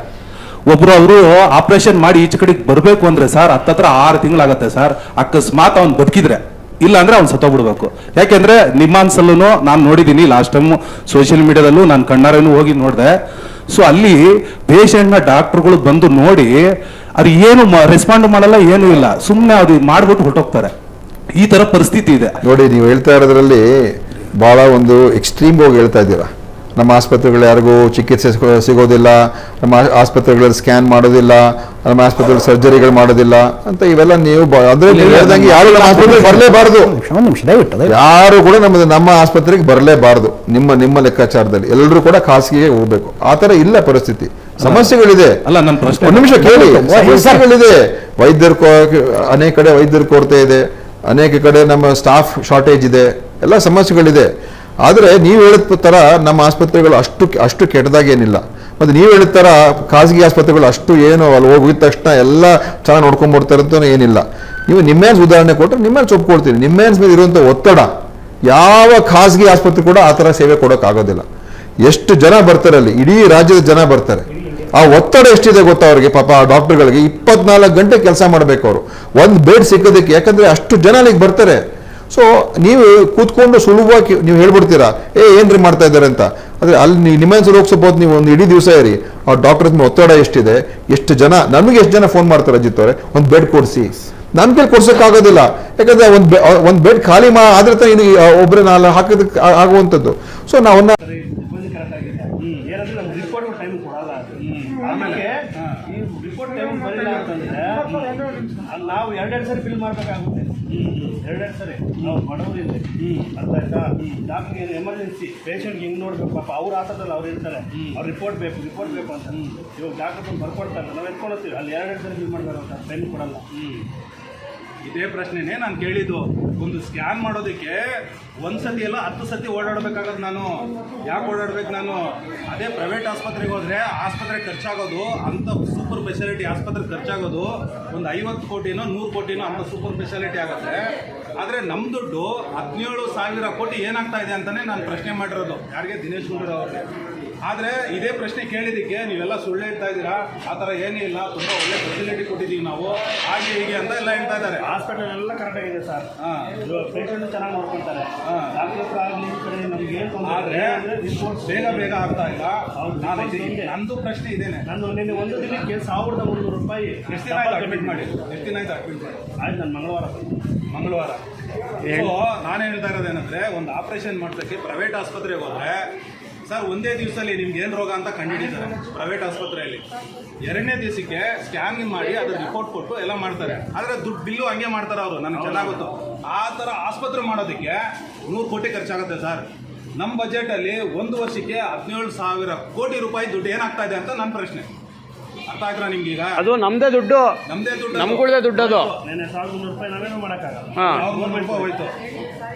ಒಬ್ರು ಅವರು ಆಪರೇಷನ್ ಮಾಡಿ ಈಚೆ ಕಡೆಗೆ ಬರಬೇಕು ಅಂದ್ರೆ ಸರ್ ಹತ್ತತ್ರ 6 ತಿಂಗಳಾಗತ್ತೆ ಸರ್. ಅಕಸ್ಮಾತ್ ಅವ್ನು ಬದುಕಿದ್ರೆ ಇಲ್ಲ ಅಂದ್ರೆ ಅವ್ನು ಸತ್ತೋಗ್ಬಿಡ್ಬೇಕು. ಯಾಕೆಂದ್ರೆ ನಿಮ್ಮಾನ್ಸಲ್ಲೂ ನಾನು ನೋಡಿದ್ದೀನಿ, ಲಾಸ್ಟ್ ಟೈಮ್ ಸೋಷಿಯಲ್ ಮೀಡಿಯಾದಲ್ಲೂ ನಾನು ಕಣ್ಣಾರೇನು ಹೋಗಿ ನೋಡಿದೆ. ಸೊ ಅಲ್ಲಿ ಪೇಷಂಟ್ನ ಡಾಕ್ಟರ್ಗಳು ಬಂದು ನೋಡಿ ಅದು ಏನು ರೆಸ್ಪಾಂಡ್ ಮಾಡಲ್ಲ, ಏನೂ ಇಲ್ಲ, ಸುಮ್ಮನೆ ಅದು ಮಾಡ್ಬಿಟ್ಟು ಹೊರಟೋಗ್ತಾರೆ. ಈ ತರ ಪರಿಸ್ಥಿತಿ ಇದೆ. ನೋಡಿ, ನೀವು ಹೇಳ್ತಾ ಇರೋದ್ರಲ್ಲಿ ಭಾಳ ಒಂದು ಎಕ್ಸ್ಟ್ರೀಮ್ ಹೋಗಿ ಹೇಳ್ತಾ ಇದ್ದೀರಾ. ನಮ್ಮ ಆಸ್ಪತ್ರೆಗಳು ಯಾರಿಗೂ ಚಿಕಿತ್ಸೆ ಸಿಗೋದಿಲ್ಲ, ನಮ್ಮ ಆಸ್ಪತ್ರೆಗಳಲ್ಲಿ ಸ್ಕ್ಯಾನ್ ಮಾಡೋದಿಲ್ಲ, ನಮ್ಮ ಆಸ್ಪತ್ರೆಗಳು ಸರ್ಜರಿಗಳು ಮಾಡೋದಿಲ್ಲ ಅಂತ ಇವೆಲ್ಲ ನೀವು ಅಂದ್ರೆ ನೀವು ಹೇಳ್ದಂಗೆ ಯಾರು ನಮ್ಮ ಆಸ್ಪತ್ರೆಗೆ ಬರಲೇಬಾರ್ದು. ಯಾರು ಕೂಡ ನಮ್ಮ ಆಸ್ಪತ್ರೆಗೆ ಬರಲೇಬಾರ್ದು. ನಿಮ್ಮ ಲೆಕ್ಕಾಚಾರದಲ್ಲಿ ಎಲ್ಲರೂ ಕೂಡ ಖಾಸಗಿಗೆ ಹೋಗ್ಬೇಕು. ಆ ಥರ ಇಲ್ಲ ಪರಿಸ್ಥಿತಿ. ಸಮಸ್ಯೆಗಳಿದೆ. ಅಲ್ಲ, ನನ್ನ ಪ್ರಶ್ನೆ ಒಂದು ನಿಮಿಷ ಕೇಳಿ. ಸಮಸ್ಯೆಗಳಿದೆ. ಅನೇಕ ಕಡೆ ವೈದ್ಯರ ಕೊರತೆ ಇದೆ, ಅನೇಕ ಕಡೆ ನಮ್ಮ ಸ್ಟಾಫ್ ಶಾರ್ಟೇಜ್ ಇದೆ, ಎಲ್ಲ ಸಮಸ್ಯೆಗಳಿದೆ. ಆದರೆ ನೀವು ಹೇಳಿದ ಥರ ನಮ್ಮ ಆಸ್ಪತ್ರೆಗಳು ಅಷ್ಟು ಕೆಟ್ಟದಾಗೇನಿಲ್ಲ. ಮತ್ತು ನೀವು ಹೇಳಿದ ಥರ ಖಾಸಗಿ ಆಸ್ಪತ್ರೆಗಳು ಅಷ್ಟು ಏನು ಅಲ್ಲಿ ಹೋಗಿದ ತಕ್ಷಣ ಎಲ್ಲ ಚೆನ್ನಾಗಿ ನೋಡ್ಕೊಂಡ್ಬಿಡ್ತಾರೆ ಅಂತ ಏನಿಲ್ಲ. ನೀವು ನಿಮ್ಮೇನ್ಸ್ ಉದಾಹರಣೆ ಕೊಟ್ಟರೆ ನಿಮ್ಮೇನ್ಸ್ ಒಪ್ಕೊಳ್ತೀನಿ. ನಿಮ್ಮೇನ್ಸ್ ಮೇಲೆ ಇರುವಂಥ ಒತ್ತಡ ಯಾವ ಖಾಸಗಿ ಆಸ್ಪತ್ರೆ ಕೂಡ ಆ ಥರ ಸೇವೆ ಕೊಡೋಕ್ಕಾಗೋದಿಲ್ಲ. ಎಷ್ಟು ಜನ ಬರ್ತಾರೆ ಅಲ್ಲಿ, ಇಡೀ ರಾಜ್ಯದ ಜನ ಬರ್ತಾರೆ. ಆ ಒತ್ತಡ ಎಷ್ಟಿದೆ ಗೊತ್ತಾ ಅವ್ರಿಗೆ, ಪಾಪ ಆ ಡಾಕ್ಟರ್ಗಳಿಗೆ 24 ಗಂಟೆ ಕೆಲಸ ಮಾಡಬೇಕು ಅವರು, ಒಂದು ಬೆಡ್ ಸಿಕ್ಕೋದಕ್ಕೆ. ಯಾಕಂದ್ರೆ ಅಷ್ಟು ಜನ ಅಲ್ಲಿಗೆ ಬರ್ತಾರೆ. ಸೊ ನೀವು ಕೂತ್ಕೊಂಡು ಸುಲಭವಾಗಿ ನೀವು ಹೇಳ್ಬಿಡ್ತೀರಾ ಏನ್ರಿ ಮಾಡ್ತಾ ಇದ್ದಾರೆ ಅಂತ. ಆದರೆ ಅಲ್ಲಿ ನಿಮ್ಮೆನ್ಸ್ ರೋಗಿಸಬಹುದು, ನೀವು ಒಂದು ಇಡೀ ದಿವಸ ಇರಿ. ಆ ಡಾಕ್ಟರ್ ಒತ್ತಡ ಎಷ್ಟಿದೆ, ಎಷ್ಟು ಜನ, ನಮಗೆ ಎಷ್ಟು ಜನ ಫೋನ್ ಮಾಡ್ತಾರೆ, ಅಜಿತ್ ಅವರೇ ಒಂದು ಬೆಡ್ ಕೊಡಿಸಿ. ನನ್ನ ಕೈಲಿ ಕೊಡ್ಸೋಕ್ಕಾಗೋದಿಲ್ಲ, ಯಾಕಂದ್ರೆ ಒಂದು ಬೆಡ್ ಖಾಲಿ ಆದ್ರೆ ತಾನೇ ಒಬ್ಬರೇ ನಾನು ಹಾಕೋದಕ್ಕೆ ಆಗುವಂಥದ್ದು. ಸೊ ನಾವನ್ನ ಏನಂದ್ರೆ ನಮ್ಗೆ ರಿಪೋರ್ಟ್ ಟೈಮ್ ಕೊಡಲ್ಲ. ಆಮೇಲೆ ಈ ರಿಪೋರ್ಟ್ ಟೈಮ್ ಬರಲಿಲ್ಲ ಅಂತಂದ್ರೆ ನಾವು 2 ಸರಿ ಬಿಲ್ ಮಾಡಬೇಕಾಗುತ್ತೆ. 2 ಸರಿ ನಾವು ಬಡವರಿಲ್ಲ, ಅರ್ಥ ಆಯ್ತಾ? ಡಾಕ್ಟರ್ಗೆ ಎಮರ್ಜೆನ್ಸಿ ಪೇಷಂಟ್ಗೆ ಹಿಂಗೆ ನೋಡ್ಬೇಕು, ಪಾಪ ಅವ್ರು ಆತದಲ್ಲ, ಅವ್ರು ಹೇಳ್ತಾರೆ ಅವ್ರು ರಿಪೋರ್ಟ್ ಬೇಕು ಅಂತ. ಇವಾಗ ಡಾಕ್ಟರ್ ಬರ್ಕೊಡ್ತಾರೆ, ನಾವು ಎತ್ಕೊಳ್ತೀವಿ, ಅಲ್ಲಿ 2 ಸರಿ ಬಿಲ್ ಮಾಡಬೇಕಾಗುತ್ತೆ, ಟೈಮ್ ಕೊಡಲ್ಲ. ಇದೇ ಪ್ರಶ್ನೆನೇ ನಾನು ಕೇಳಿದ್ದು. ಒಂದು ಸ್ಕ್ಯಾನ್ ಮಾಡೋದಕ್ಕೆ 1 ಸತಿ ಎಲ್ಲ 10 ಸತಿ ಓಡಾಡಬೇಕಾಗದು. ನಾನು ಯಾಕೆ ಓಡಾಡ್ಬೇಕು? ನಾನು ಅದೇ ಪ್ರೈವೇಟ್ ಆಸ್ಪತ್ರೆಗೆ ಹೋದರೆ ಆಸ್ಪತ್ರೆ ಖರ್ಚಾಗೋದು, ಅಂಥ ಸೂಪರ್ ಸ್ಪೆಷಾಲಿಟಿ ಆಸ್ಪತ್ರೆ ಖರ್ಚಾಗೋದು ಒಂದು 50 ಕೋಟಿನೋ 100 ಕೋಟಿನೋ ಅಂಥ ಸೂಪರ್ ಸ್ಪೆಷಾಲಿಟಿ ಆಗುತ್ತೆ. ಆದರೆ ನಮ್ಮ ದುಡ್ಡು 17,000 ಕೋಟಿ ಏನಾಗ್ತಾ ಇದೆ ಅಂತಲೇ ನಾನು ಪ್ರಶ್ನೆ ಮಾಡಿರೋದು. ಯಾರಿಗೆ? ದಿನೇಶ್ ಗುಂಡೂರಾವ್ ಅವ್ರಿಗೆ. ಆದರೆ ಇದೇ ಪ್ರಶ್ನೆ ಕೇಳಿದ್ದಕ್ಕೆ ನೀವೆಲ್ಲ ಸುಳ್ಳು ಹೇಳ್ತಾ ಇದ್ದೀರಾ, ಆ ಥರ ಏನೂ ಇಲ್ಲ, ತುಂಬ ಒಳ್ಳೆ ಫೆಸಿಲಿಟಿ ಕೊಟ್ಟಿದ್ದೀವಿ ನಾವು, ಹಾಗೆ ಹೀಗೆ ಅಂತ ಎಲ್ಲ ಹೇಳ್ತಾ ಇದ್ದಾರೆ. ಹಾಸ್ಪಿಟಲ್ ಎಲ್ಲ ಕರೆಕ್ಟಾಗಿದೆ ಸರ್. ಪೇಷಂಟ್ ಚೆನ್ನಾಗಿ ನೋಡ್ಕೊಳ್ತಾರೆ. ಡಾಕ್ಟರ್ ಆಗಲಿ ಈ ಕಡೆ ನಮ್ಗೆ ಏನು ಆದರೆ ಬೇಗ ಆಗ್ತಾ ಇಲ್ಲ. ನಂದು ಪ್ರಶ್ನೆ ಇದೇನೆ. ನಂದು ನಿನ್ನೆ ಒಂದು ದಿನಕ್ಕೆ 1,300 ರೂಪಾಯಿ. ಎಷ್ಟು ದಿನ ಆಯ್ತು ಅಡ್ಮಿಟ್ ಮಾಡಿ? ಆಯ್ತು, ನಾನು ಮಂಗಳವಾರ. ಸೊ ನಾನು ಹೇಳ್ತಾ ಇರೋದೇನೆಂದರೆ, ಒಂದು ಆಪ್ರೇಷನ್ ಮಾಡೋದಕ್ಕೆ ಪ್ರೈವೇಟ್ ಆಸ್ಪತ್ರೆಗೆ ಹೋದರೆ ಸರ್ ಒಂದೇ ದಿವಸದಲ್ಲಿ ನಿಮ್ಗೆ ಏನು ರೋಗ ಅಂತ ಕಂಡುಹಿಡಿತಾರೆ ಪ್ರೈವೇಟ್ ಆಸ್ಪತ್ರೆಯಲ್ಲಿ. 2ನೇ ದಿವಸಕ್ಕೆ ಸ್ಕ್ಯಾನಿಂಗ್ ಮಾಡಿ ಅದ್ರ ರಿಪೋರ್ಟ್ ಕೊಟ್ಟು ಎಲ್ಲ ಮಾಡ್ತಾರೆ. ಆದರೆ ದುಡ್ಡು ಬಿಲ್ಲು ಹಂಗೆ ಮಾಡ್ತಾರೆ ಅವರು, ನನಗೆ ಚೆನ್ನಾಗುತ್ತೋ. ಆ ಥರ ಆಸ್ಪತ್ರೆ ಮಾಡೋದಕ್ಕೆ 100 ಕೋಟಿ ಖರ್ಚಾಗುತ್ತೆ ಸರ್. ನಮ್ಮ ಬಜೆಟಲ್ಲಿ 1 ವರ್ಷಕ್ಕೆ 17,000 ಕೋಟಿ ರೂಪಾಯಿ ದುಡ್ಡು ಏನಾಗ್ತಾ ಇದೆ ಅಂತ ನನ್ನ ಪ್ರಶ್ನೆ. ಅರ್ಥ ಆಯ್ತಾ ನಿಮ್ಗೆ? ಈಗ ಅದು ನಮ್ದೇ ದುಡ್ಡು, ನಮ್ಗಳದೇ ದುಡ್ಡು. ಅದು 1,300 ರೂಪಾಯಿ ನಾವೇನು ಮಾಡೋಕ್ಕಾಗಲ್ಲ. 1,000 ರೂಪಾಯಿ ಹೋಯ್ತು.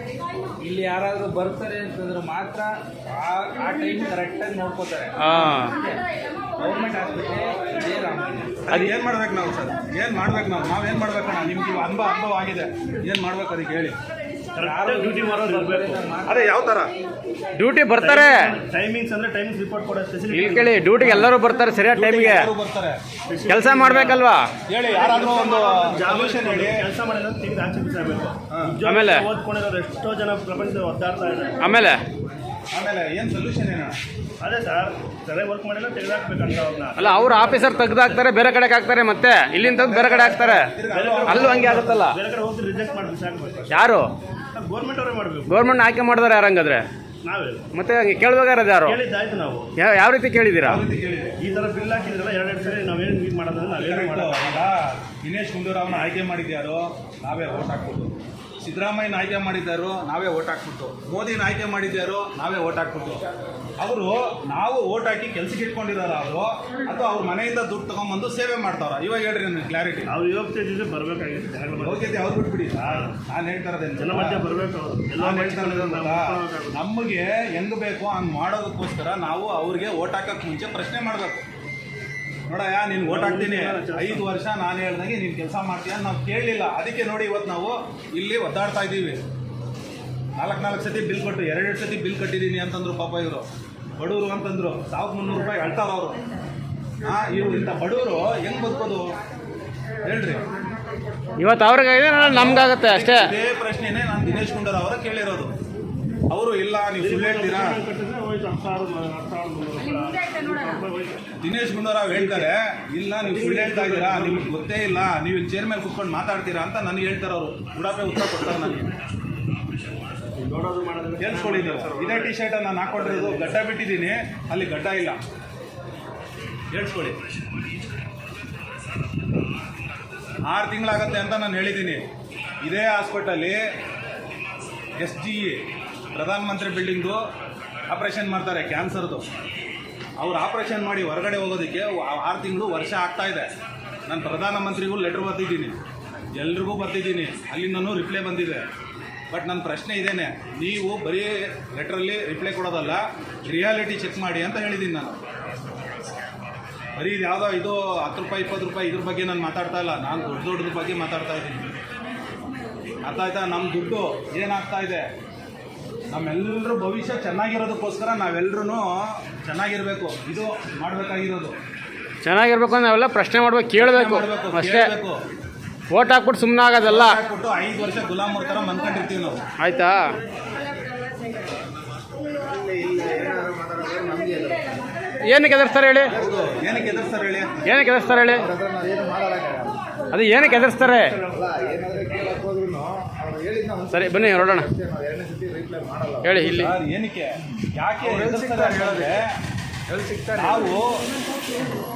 ಇಲ್ಲಿ ಯಾರಾದ್ರೂ ಬರ್ತಾರೆ ಅಂತಂದ್ರೆ ಮಾತ್ರ ಆ ಟೈಮ್ ಕರೆಕ್ಟಾಗಿ ನೋಡ್ಕೋತಾರೆ. ಗೌರ್ಮೆಂಟ್ ಆಸ್ಪತ್ರೆ ಅದು ಏನು ಮಾಡ್ಬೇಕು ನಾವು ಸರ್? ಏನು ಮಾಡ್ಬೇಕು ನಾವೇನು ಮಾಡ್ಬೇಕಣ್ಣ? ನಿಮ್ಗೆ ಅನುಭವ ಆಗಿದೆ, ಏನು ಮಾಡ್ಬೇಕು ಅದಕ್ಕೆ ಹೇಳಿ. ಡ್ಯೂಟಿ ಮಾಡೋದು ಬರಬೇಕು. ಅದೇ ಯಾವ ಥರ ಡ್ಯೂಟಿ ಬರ್ತಾರೆ? ಟೈಮಿಂಗ್ಸ್ ಅಂದ್ರೆ ಟೈಮಿಂಗ್ಸ್ ರಿಪೋರ್ಟ್ ಕೊಡೋ ಫೆಸಿಲಿಟಿ. ಇಲ್ಲಿ ಕೇಳಿ, ಡ್ಯೂಟಿಗೆ ಎಲ್ಲರೂ ಬರ್ತಾರೆ ಸರಿಯಾದ ಟೈಮಿಗೆ. ಬರ್ತಾರೆ, ಕೆಲಸ ಮಾಡ್ಬೇಕಲ್ವಾ? ಹೇಳಿ, ಯಾರಾದರೂ ಒಂದು ಸೊಲ್ಯೂಷನ್ ಹೇಳಿ. ಕೆಲಸ ಮಾಡಿದ್ರೆ ತೆಗೆದು ಆಚೆ ಬಿಸಾಗಬೇಕು. ಆಮೇಲೆ ಓದ್ಕೊಂಡಿರೋರು ಎಷ್ಟೋ ಜನ ಪ್ರಪಂಚದಲ್ಲಿ ಒದ್ದಾಡ್ತಾ ಇದ್ದಾರೆ. ಆಮೇಲೆ ಏನು ಸೊಲ್ಯೂಷನ್ ಏನಣ್ಣ? ಅದೇ ಸರ್, ಸರಿಯಾಗಿ ವರ್ಕ್ ಮಾಡಿಲ್ಲ ತೆಗೆದಾಕ್ಬೇಕಂತ ಅವ್ರನ್ನ. ಅಲ್ಲ, ಅವ್ರು ಆಫೀಸರ್ ತೆಗ್ದಾಕ್ತಾರೆ, ಬೇರೆ ಕಡೆಗೆ ಹಾಕ್ತಾರೆ, ಮತ್ತೆ ಇಲ್ಲಿಂದ ತೆಗ್ದು ಬೇರೆ ಕಡೆ ಹಾಕ್ತಾರೆ. ಅಲ್ಲೂ ಹಂಗೆ ಆಗುತ್ತಲ್ಲ. ಬೇರೆ ಕಡೆ ಹೋಗಿ ರಿಜೆಕ್ಟ್ ಮಾಡಿ ಬಿಸಾಕ್ಬೇಕು. ಯಾರು? ಗೌರ್ಮೆಂಟ್ ಅವರೇ ಮಾಡಬೇಕು. ಗೌರ್ಮೆಂಟ್ ಆಯ್ಕೆ ಮಾಡಿದಾರೆ ಯಾರಂಗಾದ್ರೆ? ನಾವೇ ಮತ್ತೆ ಹಂಗೆ ಕೇಳ್ಬೇಕಾರದು ಯಾರು? ಕೇಳಿದ್ದಾಯ್ತು ನಾವು. ಯಾವ ರೀತಿ ಕೇಳಿದ್ದೀರಾ? ಈ ಥರ ಬಿಲ್ ಹಾಕಿದ್ರಲ್ಲ 2 ಸರಿ ನಾವೇನು ಇದು ಮಾಡೋದಂದ್ರೆ ನಾವೇನು ಮಾಡೋದು. ದಿನೇಶ್ ಗುಂಡೂರಾವ್ನ ಆಯ್ಕೆ ಮಾಡಿದ್ಯಾರು? ನಾವೇ ಓಟ್ ಹಾಕ್ಬಿಟ್ಟು. ಸಿದ್ದರಾಮಯ್ಯನ ಆಯ್ಕೆ ಮಾಡಿದ್ದಾರೋ ನಾವೇ ಓಟ್ ಹಾಕ್ಬಿಟ್ಟು. ಮೋದಿನ ಆಯ್ಕೆ ಮಾಡಿದ್ದಾರೋ ನಾವೇ ಓಟ್ ಹಾಕ್ಬಿಟ್ಟು. ಅವರು ನಾವು ಓಟ್ ಹಾಕಿ ಕೆಲ್ಸಕ್ಕೆ ಇಟ್ಕೊಂಡಿದ್ದಾರೆ ಅವರು, ಅಥವಾ ಅವ್ರ ಮನೆಯಿಂದ ದುಡ್ಡು ತೊಗೊಂಬಂದು ಸೇವೆ ಮಾಡ್ತಾವ್ರ? ಇವಾಗ ಹೇಳ್ರಿ ನನಗೆ ಕ್ಲಾರಿಟಿ. ಅವ್ರು ಯೋಗ್ಯತೆ ಬರಬೇಕಾಗಿತ್ತು. ಯೋಗ್ಯತೆ ಅವ್ರು ಬಿಟ್ಬಿಡಿ. ನಾನು ಹೇಳ್ತಾ ಇರೋದೇನು, ಜನ ಮಧ್ಯ ಬರಬೇಕು ಅವರು. ನಾನು ಹೇಳ್ತಾ ಇರೋದಲ್ಲ, ನಮಗೆ ಹೆಂಗೆ ಬೇಕೋ ಹಂಗೆ ಮಾಡೋದಕ್ಕೋಸ್ಕರ ನಾವು ಅವ್ರಿಗೆ ಓಟ್ ಹಾಕೋಕ್ಕೆ ಮುಂಚೆ ಪ್ರಶ್ನೆ ಮಾಡಬೇಕು. ನೋಡಯ್ಯ, ನೀನು ಓಟ್ ಹಾಕ್ತೀನಿ, 5 ವರ್ಷ ನಾನು ಹೇಳ್ದಂಗೆ ನೀನು ಕೆಲಸ ಮಾಡ್ತೀಯ ನಾವು ಕೇಳಲಿಲ್ಲ. ಅದಕ್ಕೆ ನೋಡಿ ಇವತ್ತು ನಾವು ಇಲ್ಲಿ ಒದ್ದಾಡ್ತಾ ಇದ್ದೀವಿ. 4 ಸತಿ ಬಿಲ್ ಕೊಟ್ಟು 2 ಸತಿ ಬಿಲ್ ಕಟ್ಟಿದ್ದೀನಿ ಅಂತಂದ್ರು ಪಾಪ ಇವರು. ಬಡವರು ಅಂತಂದ್ರು 1,300 ರೂಪಾಯಿ ಅಳ್ತಾರ ಅವರು. ಇವರು ಇಂಥ ಬಡವರು ಹೆಂಗೆ ಬದುಕೋದು ಹೇಳ್ರಿ? ಇವತ್ತು ಅವ್ರಿಗಾಗಿದೆ ನಾಳೆ ನಮ್ಗಾಗತ್ತೆ ಅಷ್ಟೇ. ಇದೇ ಪ್ರಶ್ನೆನೇ ನಾನು ದಿನೇಶ್ ಗುಂಡೂರಾವ್ ಅವರ ಕೇಳಿರೋದು. ಅವರು ಇಲ್ಲ ನೀವು ಸುಳ್ಳು ಹೇಳ್ತೀರಾ. ದಿನೇಶ್ ಗುಂಡೂರಾವ್ ಹೇಳ್ತಾರೆ ಇಲ್ಲ ನೀವು ಸುಳ್ಳು ಹೇಳ್ತಾ ಇದ್ದೀರಾ, ನಿಮ್ಗೆ ಗೊತ್ತೇ ಇಲ್ಲ, ನೀವು ಇಲ್ಲಿ ಚೇರ್ ಮೇಲೆ ಕುತ್ಕೊಂಡು ಮಾತಾಡ್ತೀರಾ ಅಂತ ನನಗೆ ಹೇಳ್ತಾರೆ ಅವರು. ಉಡಾಪೆ ಉತ್ತರ ಕೊಡ್ತಾರೆ ನನಗೆ. ಕೇಳಿಸ್ಕೊಳ್ಳಿ ನೀವು, ಇದೇ ಟಿ ಶರ್ಟ್ ನಾನು ಹಾಕೊಂಡಿರೋದು, ಗಡ್ಡ ಬಿಟ್ಟಿದ್ದೀನಿ, ಅಲ್ಲಿ ಗಡ್ಡ ಇಲ್ಲ. ಕೇಳಿಸ್ಕೊಳ್ಳಿ, 6 ತಿಂಗಳಾಗತ್ತೆ ಅಂತ ನಾನು ಹೇಳಿದ್ದೀನಿ. ಇದೇ ಹಾಸ್ಪಿಟಲ್ಲಿ SGE Pradhan Mantri building operation ಮಾಡ್ತಾರೆ ಕ್ಯಾನ್ಸರ್ದು. ಅವ್ರು ಆಪ್ರೇಷನ್ ಮಾಡಿ ಹೊರಗಡೆ ಹೋಗೋದಕ್ಕೆ 6 ತಿಂಗಳು ವರ್ಷ ಆಗ್ತಾ ಇದೆ. ನಾನು ಪ್ರಧಾನಮಂತ್ರಿಗೂ ಲೆಟ್ರ್ ಬರ್ತಿದ್ದೀನಿ, ಎಲ್ರಿಗೂ ಬರ್ತಿದ್ದೀನಿ, ಅಲ್ಲಿಂದನೂ ರಿಪ್ಲೈ ಬಂದಿದೆ. ಬಟ್ ನನ್ನ ಪ್ರಶ್ನೆ ಇದೇನೆ, ನೀವು ಬರೀ ಲೆಟ್ರಲ್ಲಿ ರಿಪ್ಲೈ ಕೊಡೋದಲ್ಲ, ರಿಯಾಲಿಟಿ ಚೆಕ್ ಮಾಡಿ ಅಂತ ಹೇಳಿದ್ದೀನಿ ನಾನು. ಬರೀ ಇದು ಯಾವುದೋ ಇದು 10 ರೂಪಾಯಿ 20 ರೂಪಾಯಿ ಇದ್ರ ಬಗ್ಗೆ ನಾನು ಮಾತಾಡ್ತಾ ಇಲ್ಲ, ನಾನು ದೊಡ್ಡದ್ರ ಬಗ್ಗೆ ಮಾತಾಡ್ತಾ ಇದ್ದೀನಿ. ಅರ್ಥ ಆಯ್ತಾ? ನಮ್ಮ ದುಡ್ಡು ಏನಾಗ್ತಾ ಇದೆ, ನಮ್ಮೆಲ್ಲರೂ ಭವಿಷ್ಯ ಚೆನ್ನಾಗಿರೋದಕ್ಕೋಸ್ಕರ ನಾವೆಲ್ಲರೂ ಚೆನ್ನಾಗಿರಬೇಕು, ಇದು ಮಾಡಬೇಕಾಗಿರೋದು. ಚೆನ್ನಾಗಿರ್ಬೇಕು ಅಂದ್ರೆ ನಾವೆಲ್ಲ ಪ್ರಶ್ನೆ ಮಾಡ್ಬೇಕು, ಕೇಳಬೇಕು ಅಷ್ಟೇ. ಓಟ್ ಹಾಕ್ಬಿಟ್ಟು ಸುಮ್ಮನೆ ಆಗೋದಲ್ಲ. ಹಾಕ್ಬಿಟ್ಟು 5 ವರ್ಷ ಗುಲಾಮರ ಥರ ಮನ್ಕೊಂಡಿರ್ತೀವಿ ನಾವು. ಆಯ್ತಾ? ಏನಕ್ಕೆ ಎದುರಿಸ್ತಾರೆ ಹೇಳಿ? ಏನಕ್ಕೆ ಎದುರಿಸ್ತಾರೆ ಹೇಳಿ? ಏನಕ್ಕೆ ಎದುರಿಸ್ತಾರೆ ಹೇಳಿ? ಅದು ಏನಕ್ಕೆ ಎದುರಿಸ್ತಾರೆ? ಸರಿ ಬನ್ನಿ ಹೊರಡೋಣ. ಹೇಳಿ ಇಲ್ಲಿ ಸರ್, ಏನಕ್ಕೆ ಯಾಕೆ ಎದುರಿಸ್ತಾರೆ ಅಂತ ಹೇಳಿದ್ರೆ,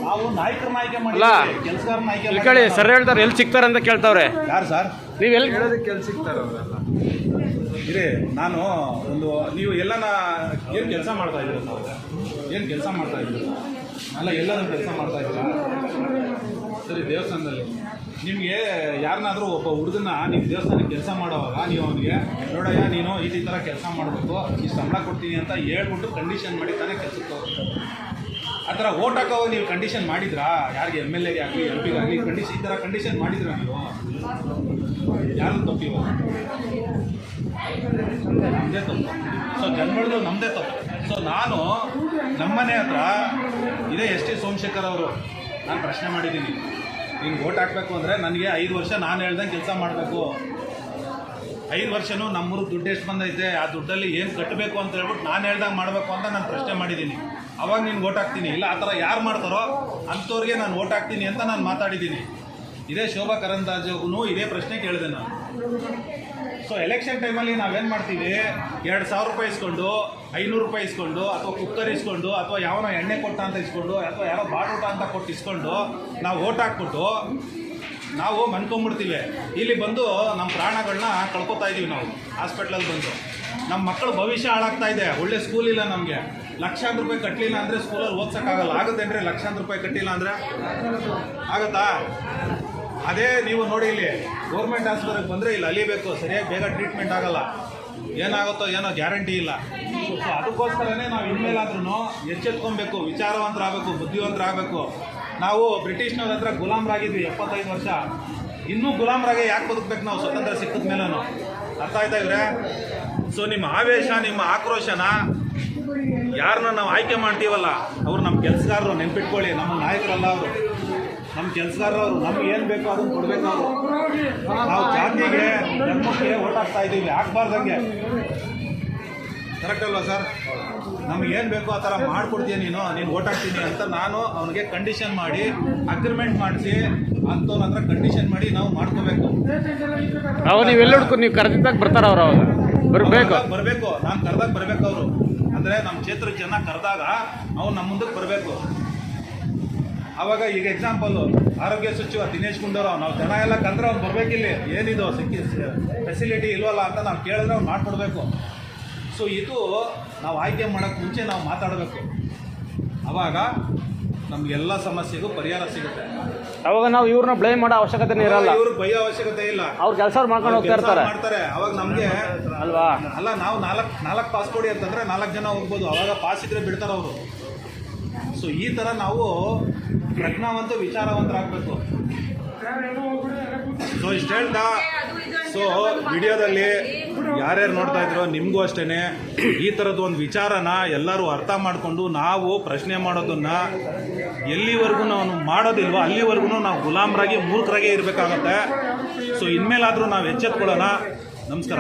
ನಾವು ನಾಯಕರನ್ನ ಆಯ್ಕೆ ಮಾಡಿ ಕೆಲಸಗಾರನ ಆಯ್ಕೆ ಇಲ್ಲಿ ಕೇಳಿ, ಸರ್ ಹೇಳ್ತಾರೆ ಎಲ್ಲಿ ಸಿಗ್ತಾರೆ ಅಂತ ಕೇಳ್ತಾವ್ರೆ. ಯಾರು ಸರ್? ನೀವು ಎಲ್ಲಿ ಇರೇ, ನಾನು ಒಂದು ನೀವು ಎಲ್ಲನ ಏನು ಕೆಲಸ ಮಾಡ್ತಾ ಇದ್ದೀರ? ಏನು ಕೆಲಸ ಮಾಡ್ತಾ ಇದ್ದೀರ? ಅಲ್ಲ, ಎಲ್ಲರೂ ಕೆಲಸ ಮಾಡ್ತಾ ಇದ್ದೀರಾ? ಸರಿ, ದೇವಸ್ಥಾನದಲ್ಲಿ ನಿಮಗೆ ಯಾರನ್ನಾದರೂ ಒಬ್ಬ ಹುಡುಗನ ನೀವು ದೇವಸ್ಥಾನಕ್ಕೆ ಕೆಲಸ ಮಾಡೋವಾಗ ನೀವು ಅವನಿಗೆ ನೋಡಯ್ಯ ನೀನು ಈ ಥರ ಕೆಲಸ ಮಾಡಬೇಕು, ಈ ಸಂಬಳ ಕೊಡ್ತೀನಿ ಅಂತ ಹೇಳ್ಬಿಟ್ಟು ಕಂಡೀಷನ್ ಮಾಡಿ ತಾನೇ ಕೆಲಸಕ್ಕೆ ಹೋಗುತ್ತೆ. ಆ ಥರ ಓಟ್ ಹಾಕೋವಾಗ ನೀವು ಕಂಡೀಷನ್ ಮಾಡಿದ್ರಾ? ಯಾರಿಗೆ MLA ಆಗಲಿ MP ಆಗಲಿ ಈ ಥರ ಕಂಡೀಷನ್ ಮಾಡಿದ್ರಾ ನೀವು? ಯಾರು ತಪ್ಪಿವ? ನಮ್ಮದೇ ತಪ್ಪು. ಸೊ ಜನಗಳದು ನಮ್ಮದೇ ತಪ್ಪು. ಸೊ ನಾನು ನಮ್ಮನೆ ಹತ್ರ ಇದೇ ST ಸೋಮಶೇಖರ್ ಅವರು ನಾನು ಪ್ರಶ್ನೆ ಮಾಡಿದ್ದೀನಿ, ನೀನು ಓಟ್ ಹಾಕಬೇಕು ಅಂದರೆ ನನಗೆ 5 ವರ್ಷ ನಾನು ಹೇಳ್ದಂಗೆ ಕೆಲಸ ಮಾಡಬೇಕು. 5 ವರ್ಷನೂ ನಮ್ಮೂರಿಗೆ ದುಡ್ಡು ಎಷ್ಟು ಬಂದೈತೆ, ಆ ದುಡ್ಡಲ್ಲಿ ಏನು ಕಟ್ಟಬೇಕು ಅಂತ ಹೇಳ್ಬಿಟ್ಟು ನಾನು ಹೇಳ್ದಂಗೆ ಮಾಡಬೇಕು ಅಂತ ನಾನು ಪ್ರಶ್ನೆ ಮಾಡಿದ್ದೀನಿ. ಅವಾಗ ನೀನು ಓಟ್ ಹಾಕ್ತೀನಿ. ಇಲ್ಲ ಆ ಥರ ಯಾರು ಮಾಡ್ತಾರೋ ಅಂಥವ್ರಿಗೆ ನಾನು ಓಟ್ ಹಾಕ್ತೀನಿ ಅಂತ ನಾನು ಮಾತಾಡಿದ್ದೀನಿ. ಇದೇ ಶೋಭಾ ಕರಂದ್ಲಾಜೆಗೂ ಇದೇ ಪ್ರಶ್ನೆ ಕೇಳಿದೆ ನಾನು. ಸೊ ಎಲೆಕ್ಷನ್ ಟೈಮಲ್ಲಿ ನಾವೇನು ಮಾಡ್ತೀವಿ, 2,000 ರೂಪಾಯಿ ಇಸ್ಕೊಂಡು, 500 ರೂಪಾಯಿ ಇಸ್ಕೊಂಡು, ಅಥವಾ ಕುಕ್ಕರ್ ಇಸ್ಕೊಂಡು, ಅಥವಾ ಯಾವನೋ ಎಣ್ಣೆ ಕೊಟ್ಟ ಅಂತ ಇಸ್ಕೊಂಡು, ಅಥವಾ ಯಾರೋ ಬಾಟೂಟ ಅಂತ ಕೊಟ್ಟು ಇಸ್ಕೊಂಡು ನಾವು ಓಟ್ ಹಾಕ್ಬಿಟ್ಟು ನಾವು ಮನ್ಕೊಂಬಿಡ್ತೀವಿ. ಇಲ್ಲಿ ಬಂದು ನಮ್ಮ ಪ್ರಾಣಗಳನ್ನ ಕಳ್ಕೊತಾ ಇದ್ದೀವಿ ನಾವು. ಹಾಸ್ಪಿಟ್ಲಲ್ಲಿ ಬಂದು ನಮ್ಮ ಮಕ್ಕಳ ಭವಿಷ್ಯ ಹಾಳಾಗ್ತಾ ಇದೆ. ಒಳ್ಳೆ ಸ್ಕೂಲ್ ಇಲ್ಲ ನಮಗೆ. ಲಕ್ಷಾಂತರ ರೂಪಾಯಿ ಕಟ್ಟಲಿಲ್ಲ ಅಂದರೆ ಸ್ಕೂಲಲ್ಲಿ ಓದ್ಸೋಕ್ಕಾಗಲ್ಲ. ಆಗುತ್ತೇನ್ರಿ? ಲಕ್ಷಾಂತರ ರೂಪಾಯಿ ಕಟ್ಟಿಲ್ಲ ಅಂದರೆ ಆಗುತ್ತಾ? ಅದೇ ನೀವು ನೋಡಿ, ಇಲ್ಲಿ ಗೌರ್ಮೆಂಟ್ ಆಸ್ಪತ್ರೆಗೆ ಬಂದರೆ ಇಲ್ಲಿ ಅಲಿಬೇಕು, ಸರಿಯಾಗಿ ಬೇಗ ಟ್ರೀಟ್ಮೆಂಟ್ ಆಗಲ್ಲ. ಏನಾಗುತ್ತೋ ಏನೋ ಗ್ಯಾರಂಟಿ ಇಲ್ಲ. ಸೊ ಅದಕ್ಕೋಸ್ಕರನೇ ನಾವು ಇನ್ಮೇಲಾದ್ರೂ ಎಚ್ಚೆತ್ಕೊಬೇಕು, ವಿಚಾರವಂತರಾಗಬೇಕು, ಬುದ್ಧಿವಂತರಾಗಬೇಕು. ನಾವು ಬ್ರಿಟಿಷ್ನವ್ರ ಹತ್ರ ಗುಲಾಮರಾಗಿದ್ವಿ 75 ವರ್ಷ. ಇನ್ನೂ ಗುಲಾಮರಾಗೆ ಯಾಕೆ ಬದುಕಬೇಕು ನಾವು ಸ್ವತಂತ್ರ ಸಿಕ್ಕಿದ ಮೇಲೂ? ಅರ್ಥ ಆಯ್ತಾ ಇವ್ರೆ? ಸೊ ನಿಮ್ಮ ಆವೇಶ, ನಿಮ್ಮ ಆಕ್ರೋಶನ ಯಾರನ್ನ ನಾವು ಆಯ್ಕೆ ಮಾಡ್ತೀವಲ್ಲ ಅವ್ರು ನಮ್ಮ ಕೆಲಸಗಾರರು. ನೆನ್ಪಿಟ್ಕೊಳ್ಳಿ, ನಮ್ಮ ನಾಯಕರಲ್ಲ ಅವರು, ನಮ್ಮ ಕೆಲಸಗಾರರು. ಅವರು ನಮ್ಗೆ ಏನು ಬೇಕೋ ಅದನ್ನು ಕೊಡಬೇಕು ಅವರು. ನಾವು ಜಾತಿಗೆ ಧರ್ಮಕ್ಕೆ ಓಟ್ ಹಾಕ್ತಾ ಇದ್ದೀವಿ, ಹಾಕ್ಬಾರ್ದಂಗೆ. ಕರೆಕ್ಟ್ ಅಲ್ವಾ ಸರ್? ನಮಗೇನು ಬೇಕೋ ಆ ಥರ ಮಾಡಿಕೊಡ್ತೀಯ ನೀನು ಓಟ್ ಹಾಕ್ತೀನಿ ಅಂತ ನಾನು ಅವನಿಗೆ ಕಂಡೀಷನ್ ಮಾಡಿ, ಅಗ್ರಿಮೆಂಟ್ ಮಾಡಿಸಿ, ಅಂಥವ್ರ ಹತ್ರ ಕಂಡೀಷನ್ ಮಾಡಿ ನಾವು ಮಾಡ್ಕೋಬೇಕು. ಅವಾಗ ನೀವೆಲ್ಲ ಹುಡ್ಕೊ, ನೀವು ಕರೆದಿದ್ದಾಗ ಬರ್ತಾರ ಅವ್ರು? ಅವಾಗ ಬರಬೇಕು. ನಾನು ಕರೆದಾಗ ಬರಬೇಕು ಅವರು. ಅಂದರೆ ನಮ್ಮ ಕ್ಷೇತ್ರದ ಜನ ಕರೆದಾಗ ಅವ್ರು ನಮ್ಮ ಮುಂದಕ್ಕೆ ಬರಬೇಕು. ಆವಾಗ ಈಗ ಎಕ್ಸಾಂಪಲ್ಲು ಆರೋಗ್ಯ ಸಚಿವ ದಿನೇಶ್ ಗುಂಡೂರಾವ್, ನಾವು ಜನ ಎಲ್ಲ ಕರೆದ್ರೆ ಅವ್ನು ಬರಬೇಕಿಲ್ಲಿ. ಏನಿದು ಫೆಸಿಲಿಟಿ ಇಲ್ವಲ್ಲ ಅಂತ ನಾವು ಕೇಳಿದ್ರೆ ಅವ್ನು ಮಾಡಿಕೊಡ್ಬೇಕು. ಸೊ ಇದು ನಾವು ಆಯ್ಕೆ ಮಾಡೋಕ್ಕೆ ಮುಂಚೆ ನಾವು ಮಾತಾಡಬೇಕು. ಆವಾಗ ನಮಗೆಲ್ಲ ಸಮಸ್ಯೆಗೂ ಪರಿಹಾರ ಸಿಗುತ್ತೆ. ಅವಾಗ ನಾವು ಇವ್ರನ್ನ ಬ್ಲೇಮ್ ಮಾಡೋ ಅವಶ್ಯಕತೆ ಇರಲ್ಲ. ಇವ್ರಿಗೆ ಬೈಯೋ ಅವಶ್ಯಕತೆ ಇಲ್ಲ. ಅವ್ರ ಕೆಲಸ ಮಾಡ್ಕೊಂಡು ಹೋಗ್ತಾ ಮಾಡ್ತಾರೆ. ಅವಾಗ ನಮಗೆ ಅಲ್ವಾ? ಅಲ್ಲ, ನಾವು ನಾಲ್ಕು ಪಾಸ್ ಕೊಡಿ ಅಂತಂದರೆ 4 ಜನ ಹೋಗ್ಬೋದು. ಅವಾಗ ಪಾಸ್ ಇದ್ರೆ ಬಿಡ್ತಾರೆ ಅವರು. ಸೊ ಈ ಥರ ನಾವು ಪ್ರಜ್ಞಾವಂತ ವಿಚಾರವಂತರಾಗಬೇಕು. ಸೊ ಇಷ್ಟು ಹೇಳ್ತಾ, ಸೊ ವಿಡಿಯೋದಲ್ಲಿ ಯಾರ್ಯಾರು ನೋಡ್ತಾ ಇದ್ರೋ ನಿಮಗೂ ಅಷ್ಟೇ ಈ ಥರದ್ದು ಒಂದು ವಿಚಾರನ ಎಲ್ಲರೂ ಅರ್ಥ ಮಾಡಿಕೊಂಡು ನಾವು ಪ್ರಶ್ನೆ ಮಾಡೋದನ್ನ ಎಲ್ಲಿವರೆಗೂ ನಾವು ಮಾಡೋದಿಲ್ವೋ ಅಲ್ಲಿವರೆಗೂ ನಾವು ಗುಲಾಮರಾಗಿ ಮೂರ್ಖರಾಗೇ ಇರಬೇಕಾಗತ್ತೆ. ಸೊ ಇನ್ಮೇಲಾದರೂ ನಾವು ಎಚ್ಚೆತ್ಕೊಳ್ಳೋಣ. ನಮಸ್ಕಾರ.